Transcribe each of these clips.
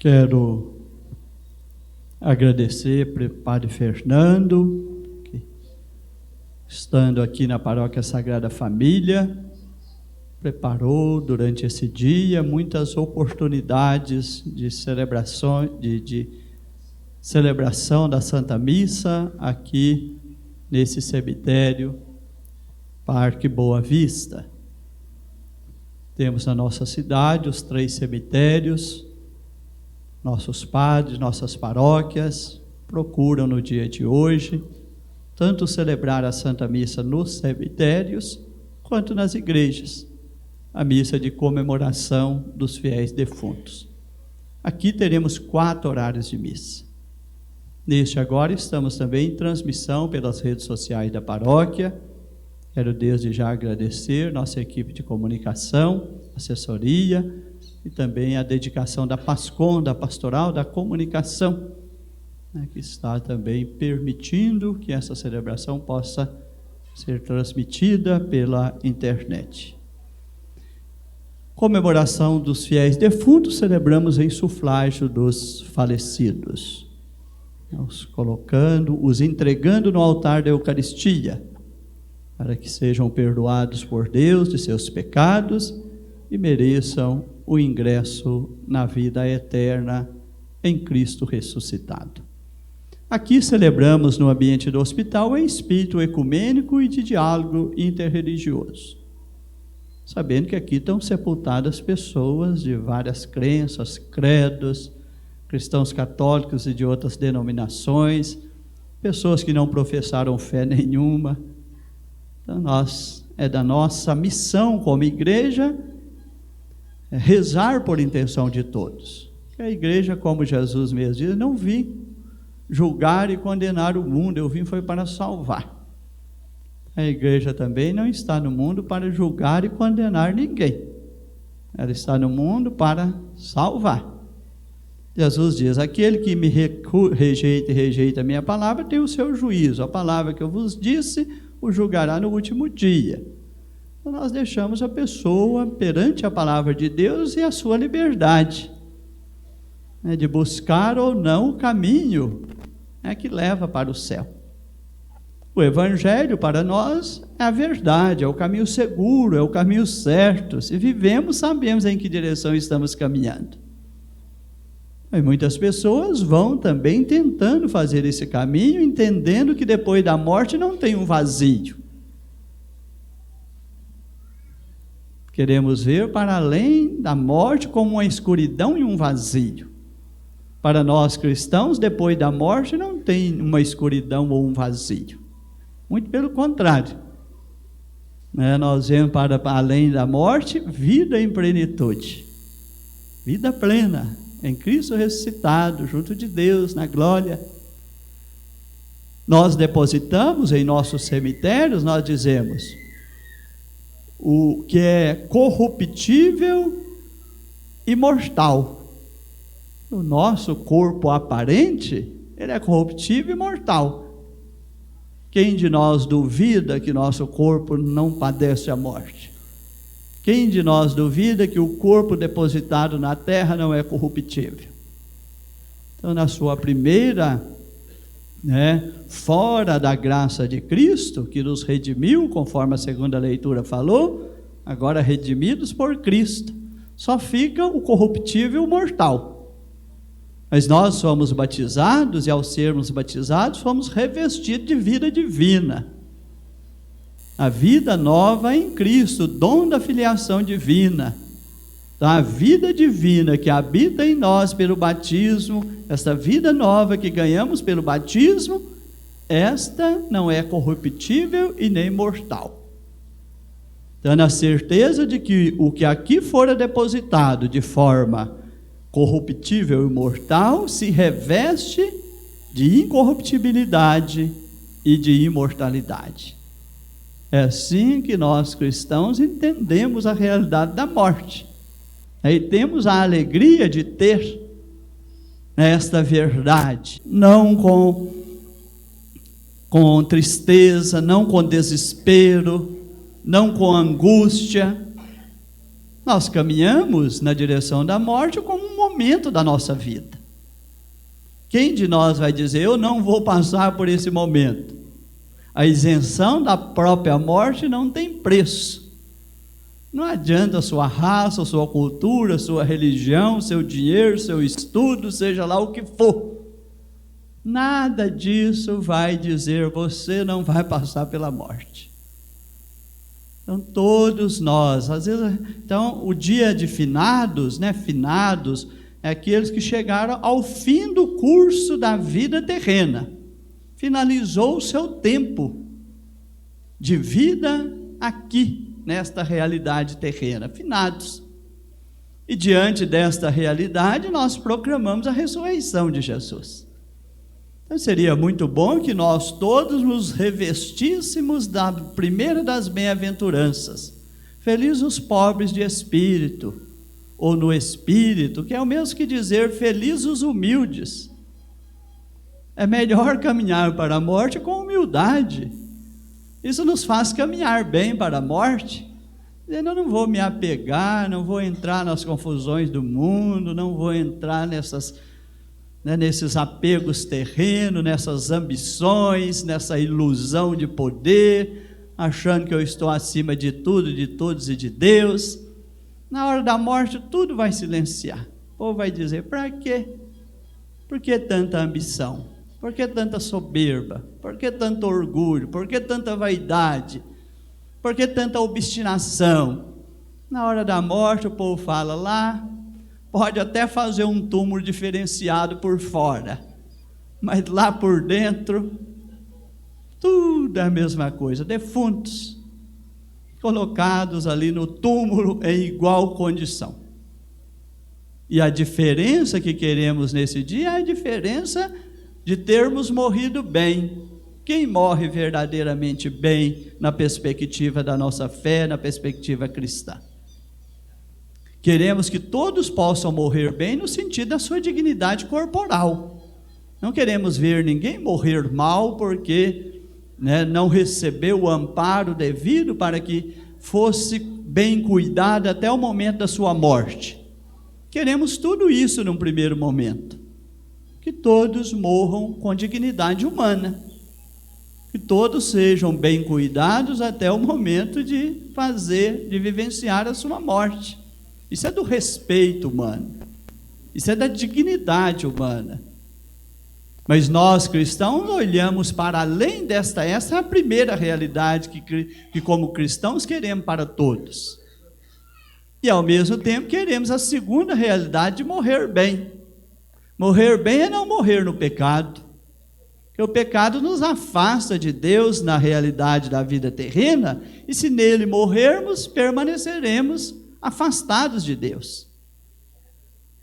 Quero agradecer para o Padre Fernando, que, estando aqui na Paróquia Sagrada Família, preparou durante esse dia muitas oportunidades de celebração, de celebração da Santa Missa aqui nesse cemitério, Parque Boa Vista. Temos na nossa cidade os 3 cemitérios. Nossos padres, nossas paróquias procuram no dia de hoje tanto celebrar a Santa Missa nos cemitérios quanto nas igrejas, a missa de comemoração dos fiéis defuntos. Aqui teremos 4 horários de missa. Neste agora estamos também em transmissão pelas redes sociais da paróquia. Quero desde já agradecer nossa equipe de comunicação, assessoria, e também a dedicação da PASCOM, da Pastoral da Comunicação, que está também permitindo que essa celebração possa ser transmitida pela internet. Comemoração dos fiéis defuntos, celebramos em sufrágio dos falecidos, os colocando, os entregando no altar da Eucaristia, para que sejam perdoados por Deus de seus pecados e mereçam o ingresso na vida eterna em Cristo ressuscitado. Aqui celebramos no ambiente do hospital em espírito ecumênico e de diálogo interreligioso, sabendo que aqui estão sepultadas pessoas de várias crenças, credos, cristãos católicos e de outras denominações, pessoas que não professaram fé nenhuma. Então é da nossa missão como igreja rezar por intenção de todos. A igreja, como Jesus mesmo diz, não vim julgar e condenar o mundo, eu vim foi para salvar. A igreja também não está no mundo para julgar e condenar ninguém. Ela está no mundo para salvar. Jesus diz: aquele que me rejeita e rejeita a minha palavra tem o seu juízo. A palavra que eu vos disse o julgará no último dia. Então nós deixamos a pessoa perante a palavra de Deus e a sua liberdade, de buscar ou não o caminho que leva para o céu. O Evangelho para nós é a verdade, é o caminho seguro, é o caminho certo. Se vivemos, sabemos em que direção estamos caminhando. E muitas pessoas vão também tentando fazer esse caminho, entendendo que depois da morte não tem um vazio. Queremos ver para além da morte como uma escuridão e um vazio. Para nós cristãos, depois da morte não tem uma escuridão ou um vazio. Muito pelo contrário. Nós vemos para além da morte, vida em plenitude. Vida plena, em Cristo ressuscitado, junto de Deus, na glória. Nós depositamos em nossos cemitérios, nós dizemos: o que é corruptível e mortal. O nosso corpo aparente, ele é corruptível e mortal. Quem de nós duvida que nosso corpo não padece a morte? Quem de nós duvida que o corpo depositado na terra não é corruptível? Então, na sua primeira, fora da graça de Cristo, que nos redimiu, conforme a segunda leitura falou, agora redimidos por Cristo, só fica o corruptível mortal. Mas nós somos batizados, e ao sermos batizados, fomos revestidos de vida divina. A vida nova em Cristo, dom da filiação divina. Então, a vida divina que habita em nós pelo batismo, esta vida nova que ganhamos pelo batismo, esta não é corruptível e nem mortal. Então, na certeza de que o que aqui fora depositado de forma corruptível e mortal se reveste de incorruptibilidade e de imortalidade. É assim que nós cristãos entendemos a realidade da morte. E temos a alegria de ter esta verdade, não com tristeza, não com desespero, não com angústia, Nós caminhamos na direção da morte como um momento da nossa vida. Quem de nós vai dizer, eu não vou passar por esse momento? A isenção da própria morte não tem preço. Não adianta a sua raça, a sua cultura, a sua religião, seu dinheiro, seu estudo, seja lá o que for. Nada disso vai dizer, você não vai passar pela morte. Então, todos nós, às vezes, então, o dia de finados, finados, é aqueles que chegaram ao fim do curso da vida terrena. Finalizou o seu tempo de vida aqui, nesta realidade terrena, finados. E diante desta realidade, nós proclamamos a ressurreição de Jesus. Então seria muito bom que nós todos nos revestíssemos da primeira das bem-aventuranças. Felizes os pobres de espírito, ou no espírito, que é o mesmo que dizer felizes os humildes. É melhor caminhar para a morte com humildade. Isso nos faz caminhar bem para a morte. Eu não vou me apegar, não vou entrar nas confusões do mundo, não vou entrar nesses apegos terrenos, nessas ambições, nessa ilusão de poder, achando que eu estou acima de tudo, de todos e de Deus. Na hora da morte tudo vai silenciar. O povo vai dizer, para quê? Por que tanta ambição? Por que tanta soberba? Por que tanto orgulho? Por que tanta vaidade? Por que tanta obstinação? Na hora da morte o povo fala lá, pode até fazer um túmulo diferenciado por fora, mas lá por dentro, tudo é a mesma coisa, defuntos, colocados ali no túmulo em igual condição. E a diferença que queremos nesse dia é a diferença de termos morrido bem. Quem morre verdadeiramente bem na perspectiva da nossa fé, na perspectiva cristã? Queremos que todos possam morrer bem no sentido da sua dignidade corporal. Não queremos ver ninguém morrer mal porque não recebeu o amparo devido para que fosse bem cuidado até o momento da sua morte. Queremos tudo isso num primeiro momento. Que todos morram com dignidade humana. Que todos sejam bem cuidados até o momento de vivenciar a sua morte. Isso é do respeito humano. Isso é da dignidade humana. Mas nós cristãos olhamos para além essa é a primeira realidade que como cristãos queremos para todos. E ao mesmo tempo queremos a segunda realidade de morrer bem. Morrer bem é não morrer no pecado. Porque o pecado nos afasta de Deus na realidade da vida terrena, e se nele morrermos, permaneceremos afastados de Deus.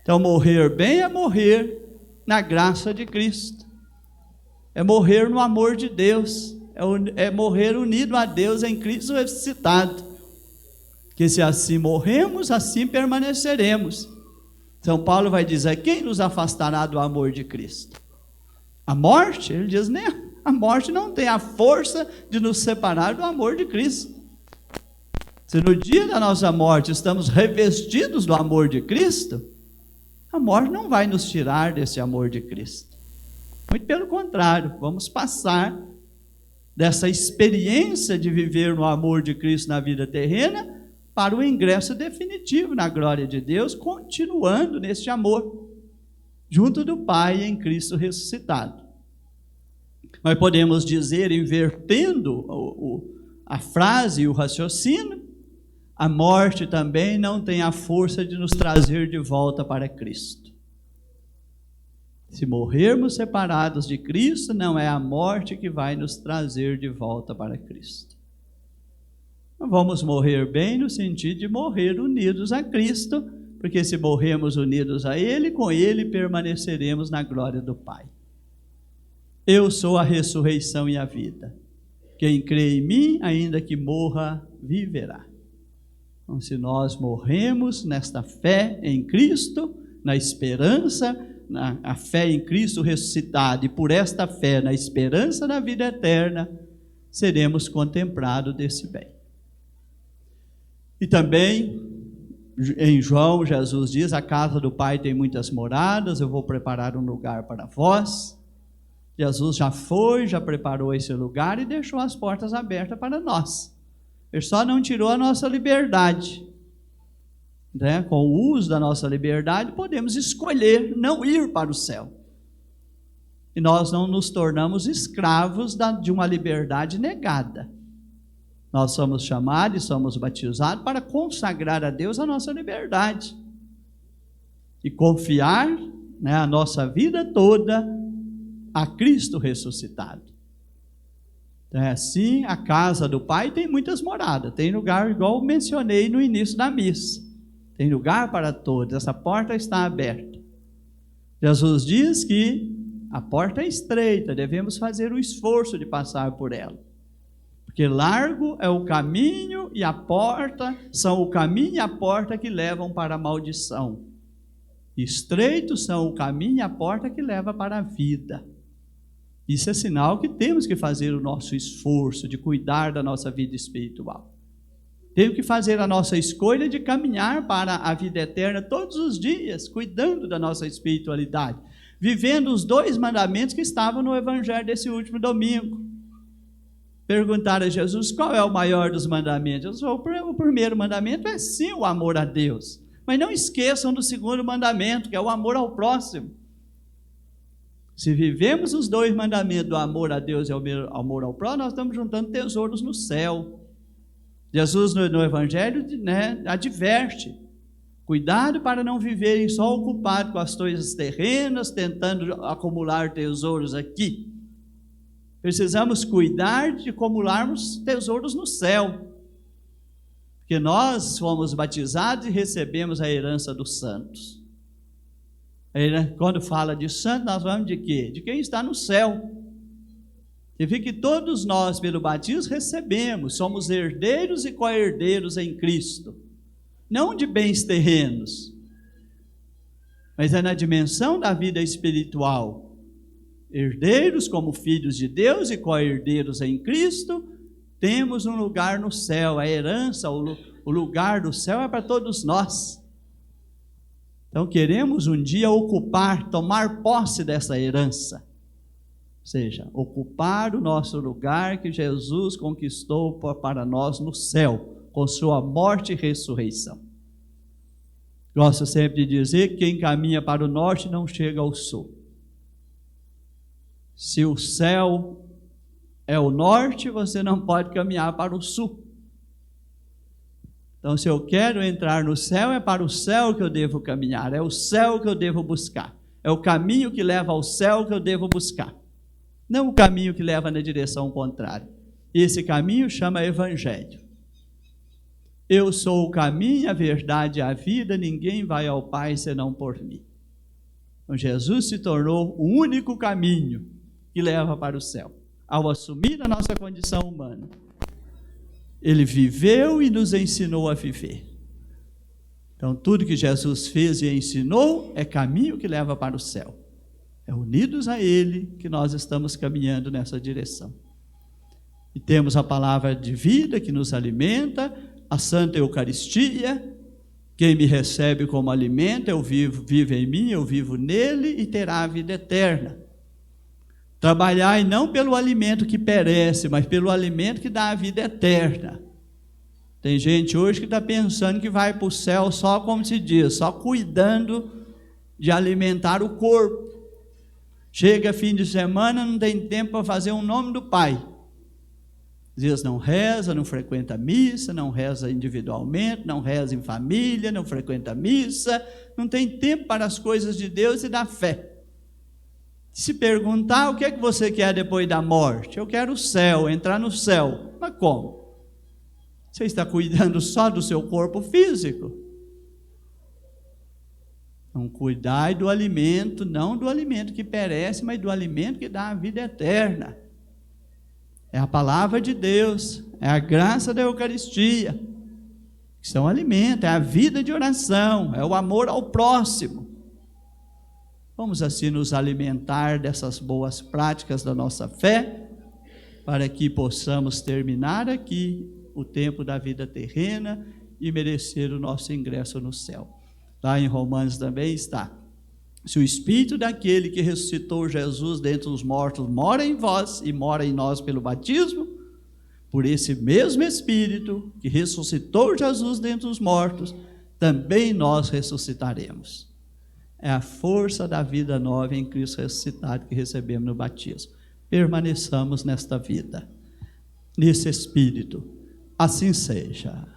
Então morrer bem é morrer na graça de Cristo, é morrer no amor de Deus, é morrer unido a Deus em Cristo ressuscitado, que se assim morremos, assim permaneceremos. São Paulo vai dizer, quem nos afastará do amor de Cristo? A morte? Ele diz, a morte não tem a força de nos separar do amor de Cristo. Se no dia da nossa morte estamos revestidos do amor de Cristo, a morte não vai nos tirar desse amor de Cristo. Muito pelo contrário, vamos passar dessa experiência de viver no amor de Cristo na vida terrena para o ingresso definitivo na glória de Deus, continuando neste amor, junto do Pai em Cristo ressuscitado. Mas podemos dizer, invertendo a frase e o raciocínio, a morte também não tem a força de nos trazer de volta para Cristo. Se morrermos separados de Cristo, não é a morte que vai nos trazer de volta para Cristo. Vamos morrer bem no sentido de morrer unidos a Cristo, porque se morrermos unidos a Ele, com Ele permaneceremos na glória do Pai. Eu sou a ressurreição e a vida. Quem crê em mim, ainda que morra, viverá. Então, se nós morremos nesta fé em Cristo, na esperança, a fé em Cristo ressuscitado, e por esta fé, na esperança da vida eterna, seremos contemplados desse bem. E também Em João, Jesus diz: a casa do Pai tem muitas moradas, eu vou preparar um lugar para vós. Jesus já foi, já preparou esse lugar e deixou as portas abertas para nós. Ele só não tirou a nossa liberdade. Né? Com o uso da nossa liberdade, podemos escolher não ir para o céu. E nós não nos tornamos escravos de uma liberdade negada. Nós somos chamados e somos batizados para consagrar a Deus a nossa liberdade. E confiar, né, a nossa vida toda a Cristo ressuscitado. Então é assim, a casa do Pai tem muitas moradas. Tem lugar, igual mencionei no início da missa. Tem lugar para todos, essa porta está aberta. Jesus diz que a porta é estreita, devemos fazer o esforço de passar por ela. Porque largo é o caminho e a porta, são o caminho e a porta que levam para a maldição. Estreitos são o caminho e a porta que leva para a vida. Isso é sinal que temos que fazer o nosso esforço de cuidar da nossa vida espiritual. Temos que fazer a nossa escolha de caminhar para a vida eterna todos os dias, cuidando da nossa espiritualidade, vivendo os 2 mandamentos que estavam no evangelho desse último domingo. Perguntaram a Jesus: qual é o maior dos mandamentos? O primeiro mandamento é sim o amor a Deus, mas não esqueçam do segundo mandamento, que é o amor ao próximo. Se vivemos os 2 mandamentos do amor a Deus e o amor ao próximo, nós estamos juntando tesouros no céu. Jesus no Evangelho, né, adverte: cuidado para não viverem só ocupados com as coisas terrenas, tentando acumular tesouros aqui. Precisamos cuidar de acumularmos tesouros no céu, porque nós fomos batizados e recebemos a herança dos santos. Quando fala de santo, nós falamos de quê? De quem está no céu. Significa que todos nós, pelo batismo, recebemos, somos herdeiros e co-herdeiros em Cristo. Não de bens terrenos, mas é na dimensão da vida espiritual. Herdeiros como filhos de Deus e co-herdeiros em Cristo, temos um lugar no céu. A herança, o lugar do céu é para todos nós. Então queremos um dia ocupar, tomar posse dessa herança. Ou seja, ocupar o nosso lugar que Jesus conquistou para nós no céu, com sua morte e ressurreição. Gosto sempre de dizer que quem caminha para o norte não chega ao sul. Se o céu é o norte, você não pode caminhar para o sul. Então, se eu quero entrar no céu, é para o céu que eu devo caminhar, é o céu que eu devo buscar, é o caminho que leva ao céu que eu devo buscar, não o caminho que leva na direção contrária. Esse caminho chama Evangelho. Eu sou o caminho, a verdade e a vida, ninguém vai ao Pai senão por mim. Então, Jesus se tornou o único caminho que leva para o céu, ao assumir a nossa condição humana. Ele viveu e nos ensinou a viver. Então, tudo que Jesus fez e ensinou é caminho que leva para o céu. É unidos a Ele que nós estamos caminhando nessa direção. E temos a palavra de vida que nos alimenta, a Santa Eucaristia. Quem me recebe como alimento, vive em mim, eu vivo nele e terá a vida eterna. Trabalhai não pelo alimento que perece, mas pelo alimento que dá a vida eterna. Tem gente hoje que está pensando que vai para o céu só, como se diz, só cuidando de alimentar o corpo. Chega fim de semana, não tem tempo para fazer o nome do Pai. Às vezes não reza, não frequenta missa, não reza individualmente, não reza em família, não frequenta missa, não tem tempo para as coisas de Deus e da fé. Se perguntar o que é que você quer depois da morte, eu quero o céu, entrar no céu. Mas como? Você está cuidando só do seu corpo físico? Então, cuidai do alimento, não do alimento que perece, mas do alimento que dá a vida eterna. É a palavra de Deus, é a graça da Eucaristia, que são alimento, é a vida de oração, é o amor ao próximo. Vamos assim nos alimentar dessas boas práticas da nossa fé, para que possamos terminar aqui o tempo da vida terrena e merecer o nosso ingresso no céu. Lá em Romanos também está: se o Espírito daquele que ressuscitou Jesus dentre os mortos mora em vós e mora em nós pelo batismo, por esse mesmo Espírito que ressuscitou Jesus dentre os mortos, também nós ressuscitaremos. É a força da vida nova em Cristo ressuscitado que recebemos no batismo. Permaneçamos nesta vida, nesse Espírito. Assim seja.